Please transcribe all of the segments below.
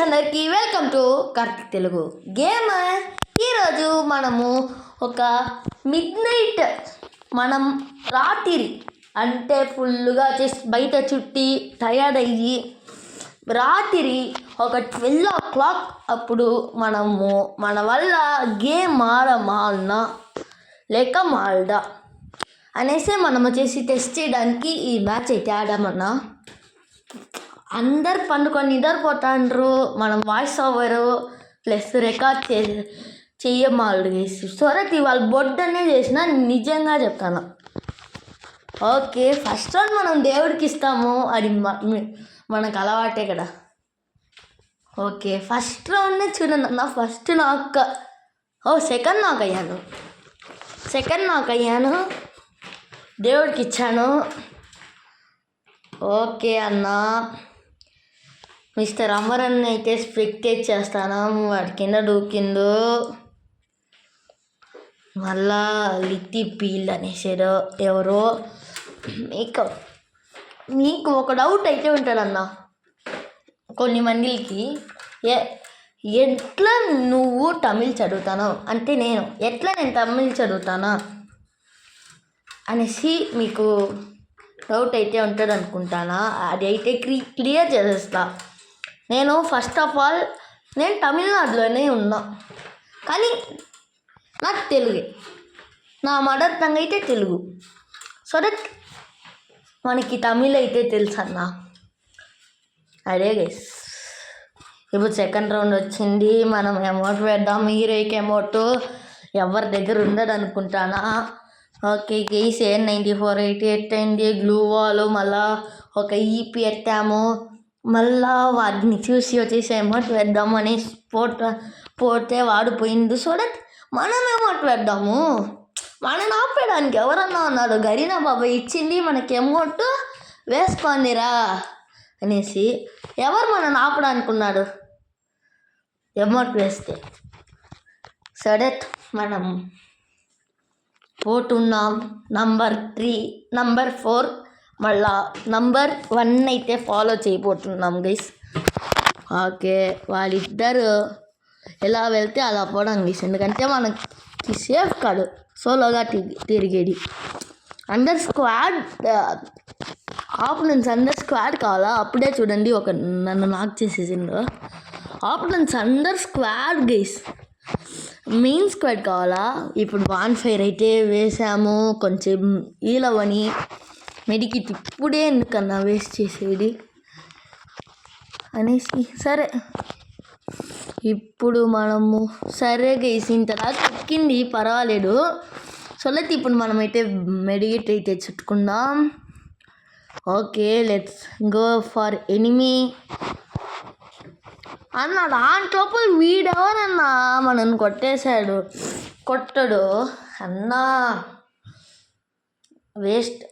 అందరికీ welcome to Karthik Telugu gamer. ఈరోజు మనము ఒక మిడ్నైట్ రాత్రి అంటే ఫుల్గా బయట చుట్టి టయర్డ్ అయ్యి రాత్రి ఒక 12 o'clock అప్పుడు మనము మన వల్ల గేమ్ ఆడమాలనా లేక మాల్దా అనేసి మనము చేసి టెస్ట్ చేయడానికి ఈ మ్యాచ్ అయితే ఆడామన్నా. అందరు పండుకొని నిద్రపోతాండ్రు, మనం వాయిస్ ఓవరు ప్లస్ రికార్డ్ చెయ్యమాలు చేసి సొరతి వాళ్ళు బొడ్డనే చేసిన నిజంగా చెప్తాను. ఓకే, ఫస్ట్ రౌండ్ మనం దేవుడికి ఇస్తాము, అది మనకు అలవాటే కదా. ఓకే, ఫస్ట్ రౌండ్నే చూడండి అన్న. ఫస్ట్ నాకు సెకండ్ నాకు అయ్యాను, దేవుడికి ఇచ్చాను. ఓకే అన్న, మిస్టర్ అమరన్ అయితే స్పెక్టేట్ చేస్తాను, వాడి కింద దూకిండు. మళ్ళా లిట్టి పీల్ అనేసారు ఎవరో. మీకు ఒక డౌట్ అయితే ఉంటుందన్న కొన్ని మందికి, ఎట్లా నువ్వు తమిళ్ చదువుతాను అంటే నేను తమిళ్ చదువుతానా అనేసి మీకు డౌట్ అయితే ఉంటుంది అనుకుంటానా. అది అయితే క్లియర్ చేసేస్తా. నేను ఫస్ట్ ఆఫ్ ఆల్ నేను తమిళనాడులోనే ఉన్నా, కానీ నాకు తెలుగే, నా మదర్ టంగ్ అయితే తెలుగు. సో దట్ మనకి తమిళ్ అయితే తెలుసు అన్న. అదే గైస్, ఇప్పుడు సెకండ్ రౌండ్ వచ్చింది. మనం అమౌంట్ వేద్దాం. హీరోయిక్ అమౌంట్ ఎవరి దగ్గర ఉండదు అనుకుంటానా. ఓకే గైస్, 94 88 అయింది. గ్లూ వాల్ మళ్ళా ఒక ఈపీ ఎత్తాము. మళ్ళా వాడిని చూసి వచ్చేసి అమౌంట్ వేద్దామని పోతే వాడు పోయింది. సో దట్ మనం అమౌంట్ వేద్దాము. మనని ఆపేయడానికి ఎవరన్నా ఉన్నారు. గరీనా బాబా ఇచ్చింది మనకి అమౌంట్, వేసుకోండిరా అనేసి. ఎవరు మనని ఆపడానికి ఉన్నారు అమౌంట్ వేస్తే? సో దట్ మనం పోతున్నాం. నంబర్ 3 నంబర్ 4 మళ్ళా నంబర్ 1 అయితే ఫాలో చేయబోతున్నాం గైస్. ఓకే, వాళ్ళిద్దరు ఎలా వెళ్తే అలా పోవడం గైస్, ఎందుకంటే మనకి సేఫ్ కాదు సోలోగా తిరిగేది. Under squad opponents under squad కావాలా? అప్పుడే చూడండి ఒక నన్ను నాక్ చేసేసిండు. Opponents under squad guys, main squad కావాలా? ఇప్పుడు బాన్ ఫైర్ అయితే వేసాము, కొంచెం ఈలవని మెడికిట్ ఇప్పుడే ఎందుకన్నా వేస్ట్ చేసేది అనేసి. సరే ఇప్పుడు మనము సరే గైస్, ఇంత దాకా ఎక్కింది పర్వాలేదు. సో లెట్ ఇప్పుడు మనమైతే మెడికిట్ అయితే చుట్టుకుందాం. Okay, let's go for enemy అన్న. దాంట్లో వీడెవరన్నా మనని కొట్టడు అన్నా, వేస్ట్.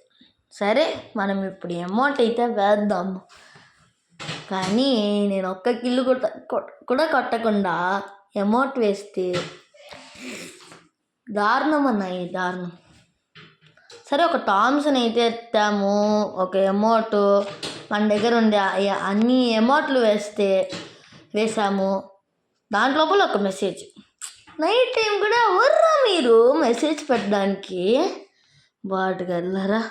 సరే మనం ఇప్పుడు అమౌంట్ అయితే వేద్దాం, కానీ నేను ఒక్క కిల్లు కూడా కొట్టకుండా అమౌంట్ వేస్తే దారుణం అన్నాయి, దారుణం. సరే, ఒక థామ్సన్ అయితే ఎత్తాము. ఒక అమౌంట్ మన దగ్గర ఉండే అన్ని అమౌంట్లు వేసాము. దాంట్లో ఒక మెసేజ్. నైట్ టైం కూడా ఎవర్రా మీరు మెసేజ్ పెట్టడానికి? బాటుగల్లరా.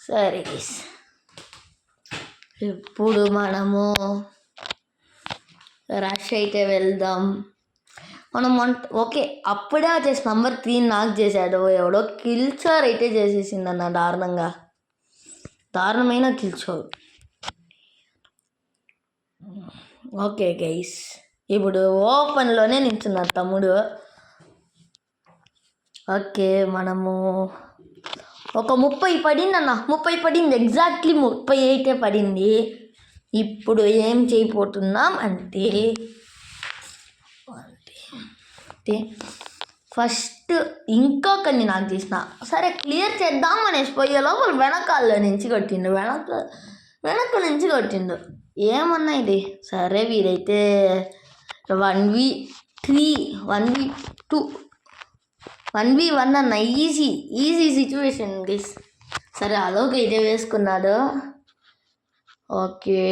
సరే ఇప్పుడు మనము రష్ అయితే వెళ్దాం. ఓకే, అప్పుడే వచ్చేసి నంబర్ 3 నాకు చేశాడు. ఎవడో కిల్చర్ అయితే చేసేసిందన్న, దారుణమైన కిల్చర్. ఓకే గైస్, ఇప్పుడు ఓపెన్లోనే నిల్చున్నారు తమ్ముడు. ఓకే, మనము ఒక 30 పడింది అన్న, 30 పడింది, ఎగ్జాక్ట్లీ 38 పడింది. ఇప్పుడు ఏం చేయబోతున్నాం అంటే ఫస్ట్ ఇంకొకరిని నాకు చేసిన. సరే క్లియర్ చేద్దాం అనేసి పోయే లోపల వెనక నుంచి కొట్టిండు. ఏమన్నా ఇది? సరే వీరైతే 1v3 1v2 1v1 అన్న. Easy situation guys. సరే అలోక్ అయితే వేసుకున్నాడు. ఓకే,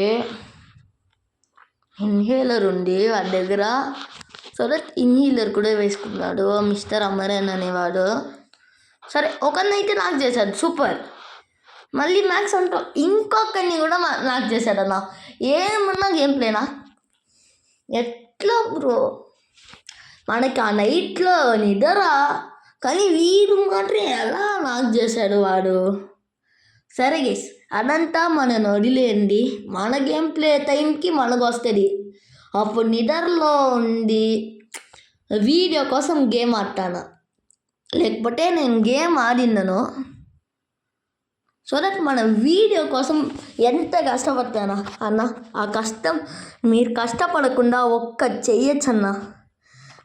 ఇన్హేలర్ ఉంది వాడి దగ్గర. సో దట్ ఇన్హేలర్ కూడా వేసుకున్నాడు మిస్టర్ అమరన్ అనేవాడు. సరే ఒకరినైతే నాకు చేశాడు సూపర్. మళ్ళీ మ్యాక్స్ అంటూ ఇంకొకరిని కూడా నాకు చేశాడన్నా. ఏమన్నా గేమ్ ప్లేనా ఎట్లా బ్రో? మనకి ఆ నైట్లో నిద్ర, కానీ వీడు మాత్రం ఎలా నాకు చేశాడు వాడు. సరే గేస్ అదంతా మనం వదిలేయండి. మన గేమ్ ప్లే టైంకి మనకు వస్తుంది. అప్పుడు నిద్రలో ఉండి వీడియో కోసం గేమ్ ఆడతాను, లేకపోతే నేను గేమ్ ఆడిందను. సో దట్ మన వీడియో కోసం ఎంత కష్టపడతానా అన్న, ఆ కష్టం మీరు కష్టపడకుండా చెయ్యొచ్చన్న.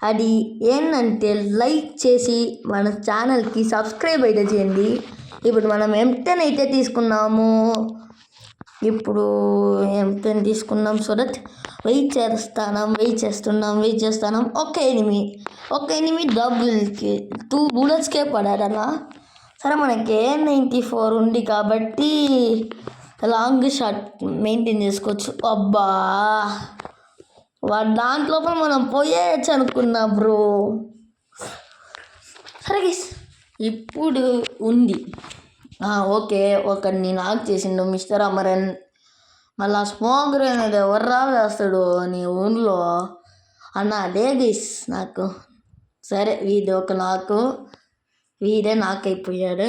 అది ఏంటంటే లైక్ చేసి మన ఛానల్కి సబ్స్క్రైబ్ అయితే చేయండి. ఇప్పుడు మనం M10 అయితే తీసుకున్నాము. ఇప్పుడు M10 తీసుకున్నాం. సో దట్ వెయిట్ చేస్తున్నాం. ఒక ఎనిమి డబుల్కి 2 బుల్లెట్స్కే పడాడన్నా. సరే మనకి A94 ఉంది కాబట్టి లాంగ్ షాట్ మెయింటైన్ చేసుకోవచ్చు. అబ్బా దాంట్లో మనం పోయేయచ్చు అనుకున్నా బ్రో. సరే గైస్ ఇప్పుడు ఉంది. ఓకే ఒకరిని నాకు చేసిండు మిస్టర్ అమరన్. మళ్ళీ స్మోక్ గ్రెనేడ్ ఎవర్రా వేస్తాడు నీ ఊళ్ళో అన్న? అదే గైస్ నాకు. సరే వీడే నాకైపోయాడు.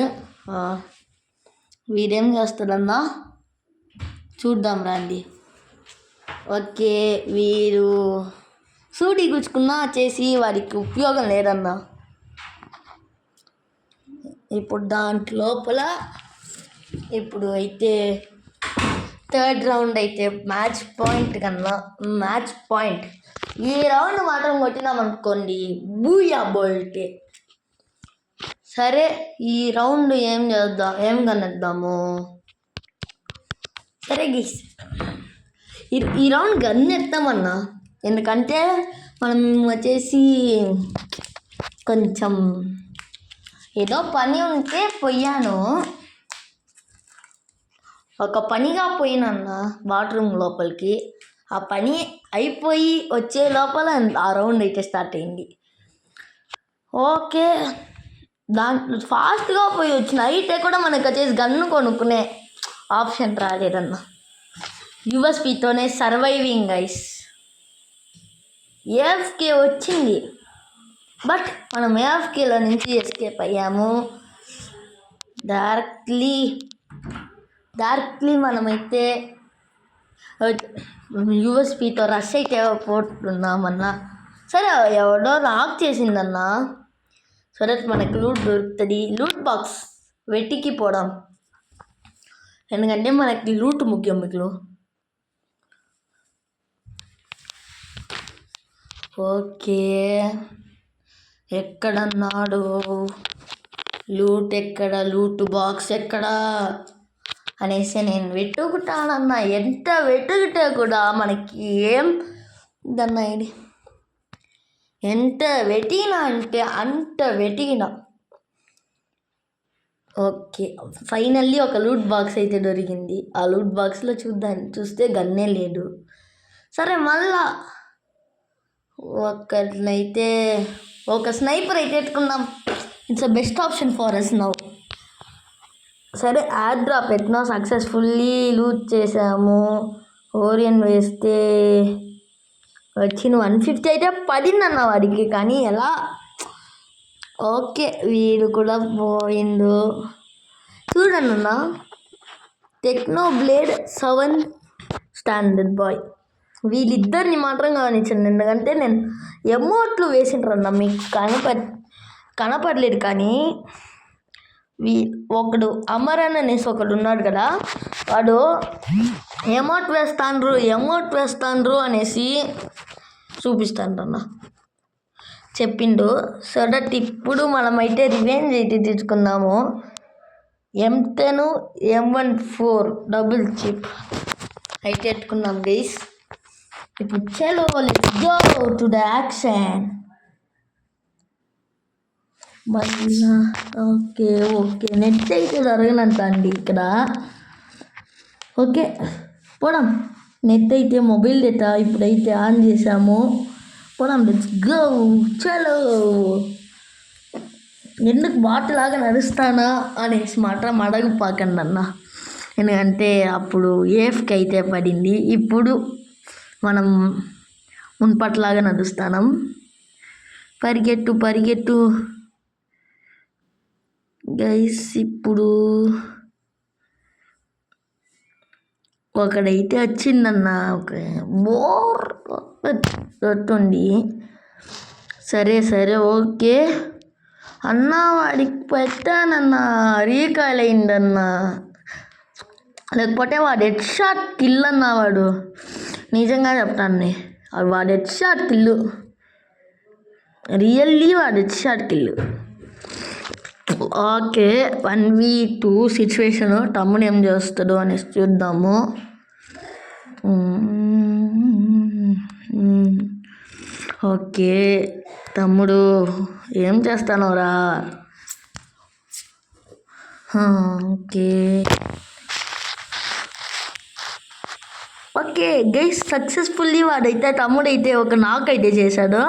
వీడేం చేస్తాడన్నా చూద్దాం రండి. ఓకే వీరు సూడి గుచ్చుకున్నా చేసి వాడికి ఉపయోగం లేదన్నా. ఇప్పుడు దాంట్లోపల ఇప్పుడు అయితే థర్డ్ రౌండ్ అయితే మ్యాచ్ పాయింట్ ఈ రౌండ్ మాత్రం కొట్టినామనుకోండి బూయా బోల్టే. సరే ఈ రౌండ్ ఏం కనేద్దాము. సరే గీస్ ఈ రౌండ్ గన్ ఎత్తామన్నా, ఎందుకంటే మనం వచ్చేసి కొంచెం ఏదో పని ఉంటే పోయాను. ఒక పనిగా పోయినన్నా బాత్రూమ్ లోపలికి. ఆ పని అయిపోయి వచ్చే లోపల ఆ రౌండ్ అయితే స్టార్ట్ అయింది. ఓకే దాంట్లో ఫాస్ట్గా పోయి వచ్చిన అయితే కూడా మనకు వచ్చేసి గన్ను కొనుక్కునే ఆప్షన్ రాలేదన్నా. USBతోనే సర్వైవింగ్ గైస్. AFK వచ్చింది, బట్ మనం AFKలో నుంచి ఎస్కేప్ అయ్యాము. డైరెక్ట్లీ మనమైతే USBతో రష్ అయితే పోతున్నామన్నా. సరే ఎవడో లాక్ చేసిందన్నా. సో దట్ మనకి లూట్ దొరుకుతుంది. లూట్ బాక్స్ వెతికి పోవడం, ఎందుకంటే మనకి లూట్ ముఖ్యం. మీకు ఓకే ఎక్కడన్నాడు లూట్ బాక్స్ ఎక్కడా అనేసి నేను వెతుకుతానన్నా. ఎంత వెతుకుతా కూడా మనకి ఏం దన్నా ఇది. ఎంత వెతికినా అంటే అంత వెతికినా. ఓకే ఫైనల్లీ ఒక లూట్ బాక్స్ అయితే దొరికింది. ఆ లూట్ బాక్స్లో చూస్తే గన్నే లేదు. సరే మళ్ళా ఒక స్నైపర్ అయితే ఎత్తుకున్నాం. It's a best option for us now. సరే యాడ్ డ్రాప్ ఎట్లా సక్సెస్ఫుల్లీ లూట్ చేసాము. ఓరియన్ వేస్తే వచ్చిన 150 అయితే పడిందన్న వాడికి, కానీ ఎలా? ఓకే వీడు కూడా పోయిండు. చూడండి అన్న, టెక్నో బ్లేడ్ 7 స్టాండర్డ్ బాయ్ వీళ్ళిద్దరిని మాత్రం గమనించండి. ఎందుకంటే నేను ఎమోట్లు వేసిండ్రన్న మీకు కనపడలేదు, కానీ ఒకడు అమరన్ అనేసి ఒకడు ఉన్నాడు కదా, వాడు ఎమోట్ వేస్తాండ్రు అనేసి చూపిస్తాండ్రన్న చెప్పిండు. సో దట్ ఇప్పుడు మనమైతే రివెంజ్ అయితే తీసుకుందాము. M10 M14 డబుల్ చిప్ అయితే ఎట్టుకున్నాం గైస్. ఇప్పుడు చలో let's go to the action. మళ్ళా ఓకే నెట్ అయితే జరగనంత అండి ఇక్కడ. ఓకే పోదాం. నెట్ అయితే మొబైల్ డేటా ఇప్పుడైతే ఆన్ చేసాము. పోదాం, లెట్స్ గో. చలో. ఎందుకు బాటలాగా నడుస్తానా అనేసి మాత్రం అడగపాకండి అన్న. ఎందుకంటే అప్పుడు ఏఫ్కి అయితే పడింది. ఇప్పుడు మనం మున్పట్లాగా నడుస్తాం. పరిగెట్టు పరిగెట్టు గైస్. ఇప్పుడు ఒకడైతే వచ్చిందన్న, ఒక బోర్ కొట్టుండి. సరే సరే ఓకే అన్న, వాడికి పెట్టానన్నా, రీకాల్ అయిందన్నా. లేకపోతే వాడు హెడ్ షాట్ కిల్ అన్న. వాడు నిజంగా చెప్తాను, వాడు హెడ్ షాట్ కిల్లు, రియల్లీ వాడు head shot kill. Okay 1v2 situation. తమ్ముడు ఏం చేస్తాడు అనేసి చూద్దాము. ఓకే తమ్ముడు ఏం చేస్తానోరా? ఓకే ఓకే గైస్, సక్సెస్ఫుల్లీ వాడైతే తమ్ముడైతే ఒక నాక్ అయితే చేశాడు.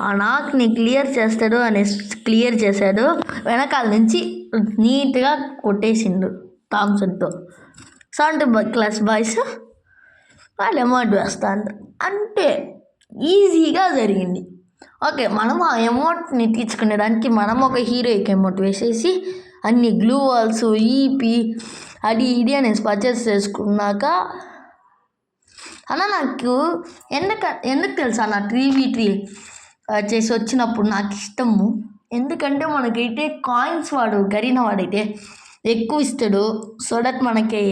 ఆ నాక్ని క్లియర్ చేస్తాడు అనేసి క్లియర్ చేశాడు. వెనకాల నుంచి నీట్గా కొట్టేసిండు థామ్సన్తో. 7th క్లాస్ బాయ్స్ వాళ్ళు అమౌంట్ వేస్తాను అంటే ఈజీగా జరిగింది. ఓకే, మనం ఆ అమౌంట్ని తీర్చుకునేదానికి మనం ఒక హీరోయిక్ అమౌంట్ వేసేసి అన్ని గ్లూ వాల్స్ ఈపి అది ఇది అనేసి పర్చేస్ చేసుకున్నాక, అన్న నాకు ఎందుకు తెలుసా నా 3v3 చేసి వచ్చినప్పుడు నాకు ఇష్టము. ఎందుకంటే మనకైతే కాయిన్స్ వాడు గరీనా వాడైతే ఎక్కువ ఇస్తాడు. సో దట్ మనకి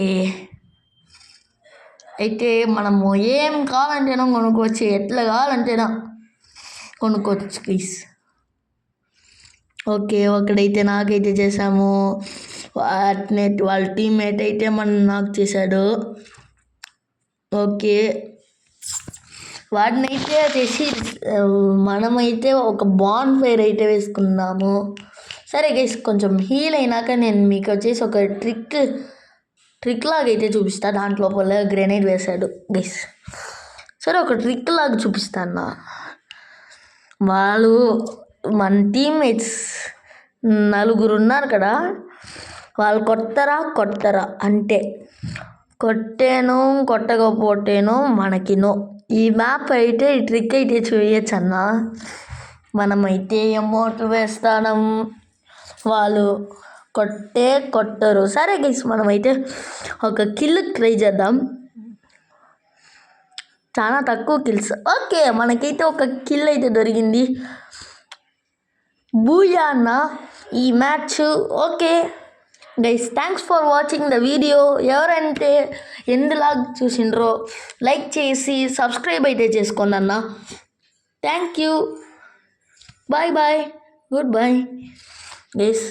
అయితే మనము ఏం కావాలంటేనో కొనుక్కోవచ్చు, ఎట్లా కావాలంటేనా కొనుక్కోవచ్చు ప్లీజ్. ఓకే, ఒకడైతే నాకైతే చేసాము. వాళ్ళ టీమ్మేట్ అయితే మనం నాకు చేశాడు. ఓకే, వాడినైతే చేసి మనమైతే ఒక బాన్ ఫైర్ అయితే వేసుకున్నాము. సరే గైస్, కొంచెం హీల్ అయినాక నేను మీకు వచ్చేసి ఒక ట్రిక్ లాగా అయితే చూపిస్తా. దాంట్లో గ్రెనేడ్ వేశాడు గైస్. సరే, ఒక ట్రిక్ లాగా చూపిస్తాను. వాళ్ళు మన టీమ్మేట్స్ 4 ఉన్నారు కదా, వాళ్ళు కొట్టరా అంటే కొట్టేను కొట్టకపోతేనో మనకినో. ఈ మ్యాప్ అయితే ఈ ట్రిక్ అయితే చేయొచ్చు అన్న. మనమైతే అమౌంట్ వేస్తాం, వాళ్ళు కొట్టరు. సరే గైస్, మనమైతే ఒక కిల్ ట్రై చేద్దాం. చాలా తక్కువ కిల్స్. ఓకే, మనకైతే ఒక కిల్ అయితే దొరికింది. బూయా అన్న ఈ match. Okay guys, thanks for watching the video. ఎవరంటే ఎందులాగా చూసిండ్రో లైక్ చేసి సబ్స్క్రైబ్ అయితే చేసుకోండి అన్న. Thank you. Bye bye, goodbye guys.